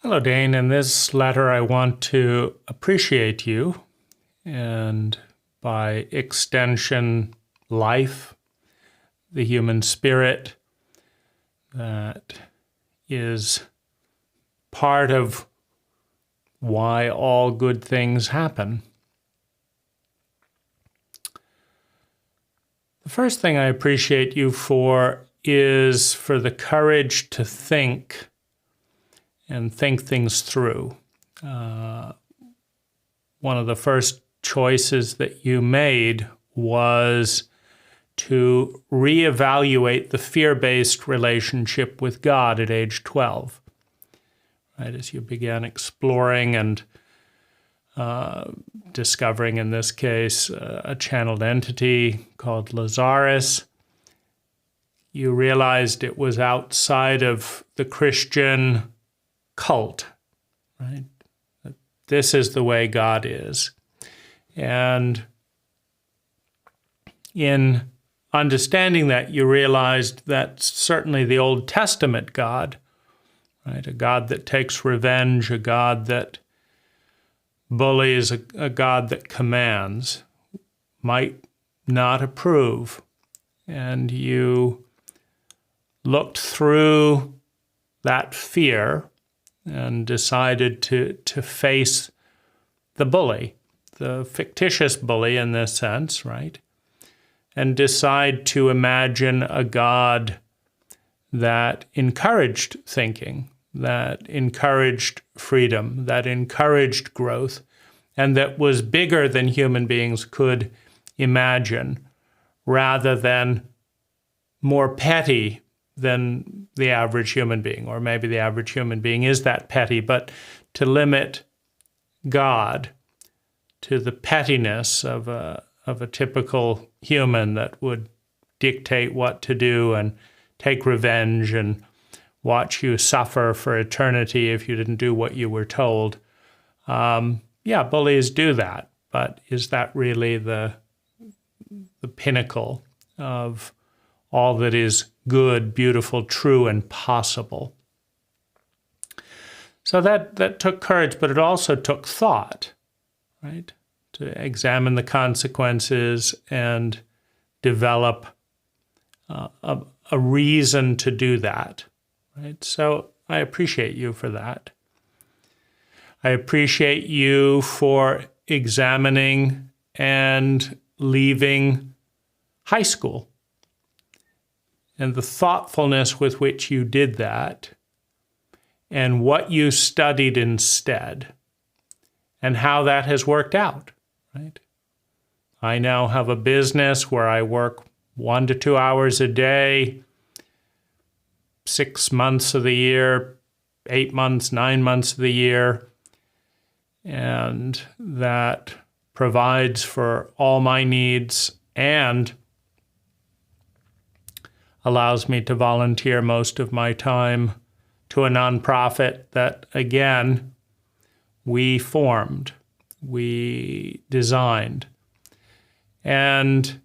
Hello, Dane. In this letter, I want to appreciate you and, by extension, life, the human spirit that is part of why all good things happen. The first thing I appreciate you for is for the courage to think and think things through. One of the first choices that you made was to reevaluate the fear-based relationship with God at age 12. Right, as you began exploring and discovering, in this case, a channeled entity called Lazarus, you realized it was outside of the Christian cult, right? This is the way God is. And in understanding that, you realized that certainly the Old Testament God, right, a God that takes revenge, a God that bullies, a God that commands, might not approve. And you looked through that fear and decided to face the bully, the fictitious bully in this sense, right? And decide to imagine a God that encouraged thinking, that encouraged freedom, that encouraged growth, and that was bigger than human beings could imagine, rather than more petty than the average human being. Or maybe the average human being is that petty, but to limit God to the pettiness of a typical human that would dictate what to do and take revenge and watch you suffer for eternity if you didn't do what you were told. Yeah, bullies do that, but is that really the pinnacle of all that is good, beautiful, true, and possible? So that took courage, but it also took thought, right? To examine the consequences and develop a reason to do that, right? So I appreciate you for that. I appreciate you for examining and leaving high school and the thoughtfulness with which you did that and what you studied instead and how that has worked out, right? I now have a business where I work 1 to 2 hours a day, 6 months of the year, 8 months, 9 months of the year, and that provides for all my needs and allows me to volunteer most of my time to a nonprofit that, again, we formed, we designed. And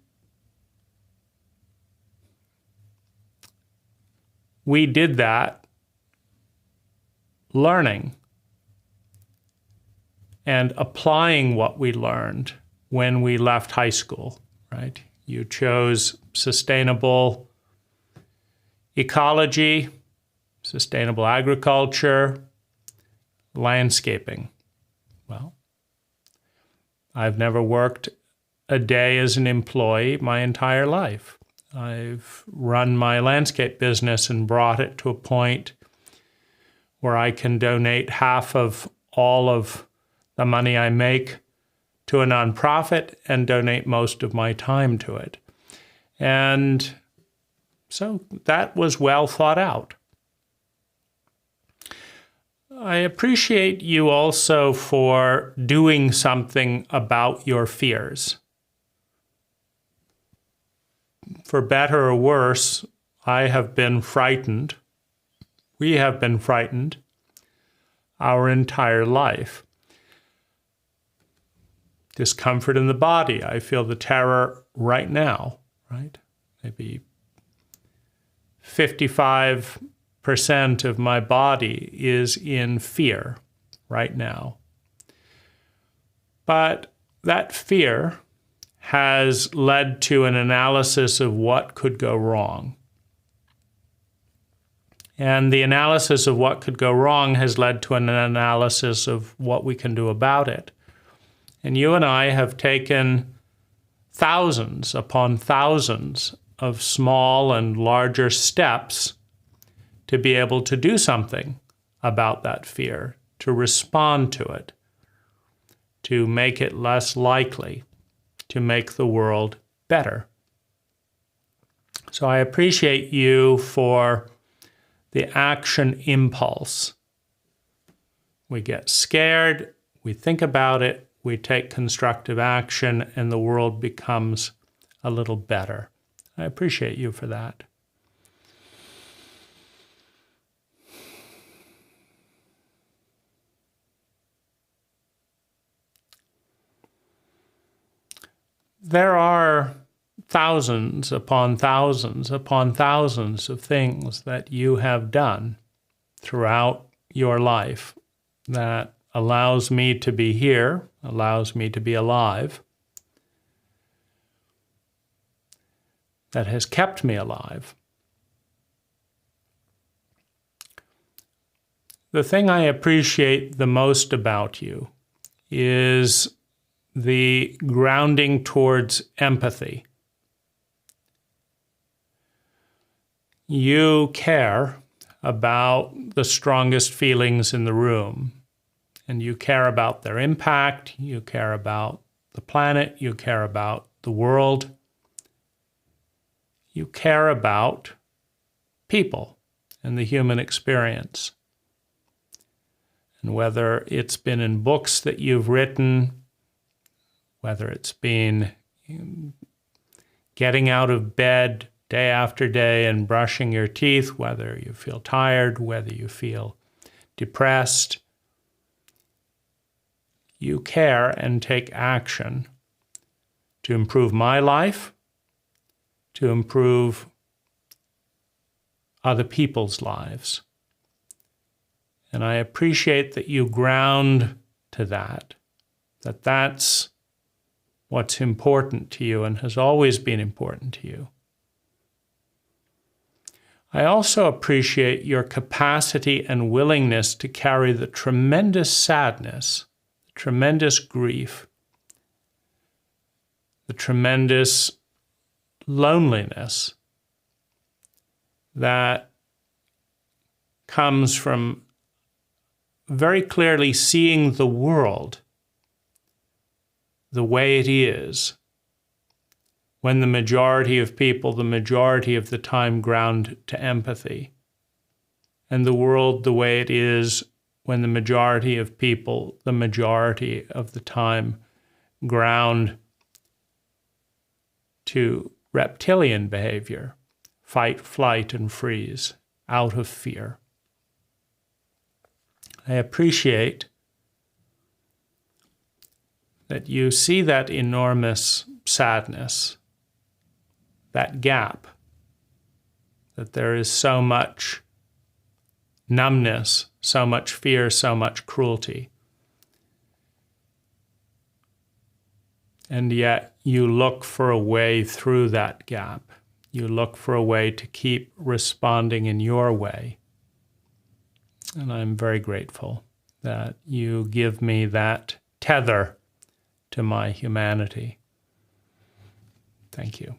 we did that learning and applying what we learned when we left high school, right? You chose sustainable ecology, sustainable agriculture, landscaping. Well, I've never worked a day as an employee my entire life. I've run my landscape business and brought it to a point where I can donate half of all of the money I make to a nonprofit and donate most of my time to it. And so that was well thought out. I appreciate you also for doing something about your fears. For better or worse, I have been frightened. We have been frightened our entire life. Discomfort in the body. I feel the terror right now, right? Maybe 55 percent of my body is in fear right now. But that fear has led to an analysis of what could go wrong. And the analysis of what could go wrong has led to an analysis of what we can do about it. And you and I have taken thousands upon thousands of small and larger steps to be able to do something about that fear, to respond to it, to make it less likely, to make the world better. So I appreciate you for the action impulse. We get scared, we think about it, we take constructive action, and the world becomes a little better. I appreciate you for that. There are thousands upon thousands upon thousands of things that you have done throughout your life that allows me to be here, allows me to be alive, that has kept me alive. The thing I appreciate the most about you is the grounding towards empathy. You care about the strongest feelings in the room, and you care about their impact, you care about the planet, you care about the world, you care about people and the human experience. And whether it's been in books that you've written, whether it's been getting out of bed day after day and brushing your teeth, whether you feel tired, whether you feel depressed, you care and take action to improve my life, to improve other people's lives. And I appreciate that you ground to that that's what's important to you and has always been important to you. I also appreciate your capacity and willingness to carry the tremendous sadness, the tremendous grief, the tremendous loneliness that comes from very clearly seeing the world the way it is, when the majority of people, the majority of the time, ground to empathy, and the world the way it is when the majority of people, the majority of the time, ground to reptilian behavior, fight, flight, and freeze, out of fear. I appreciate that you see that enormous sadness, that gap, that there is so much numbness, so much fear, so much cruelty. And yet you look for a way through that gap. You look for a way to keep responding in your way. And I'm very grateful that you give me that tether to my humanity. Thank you.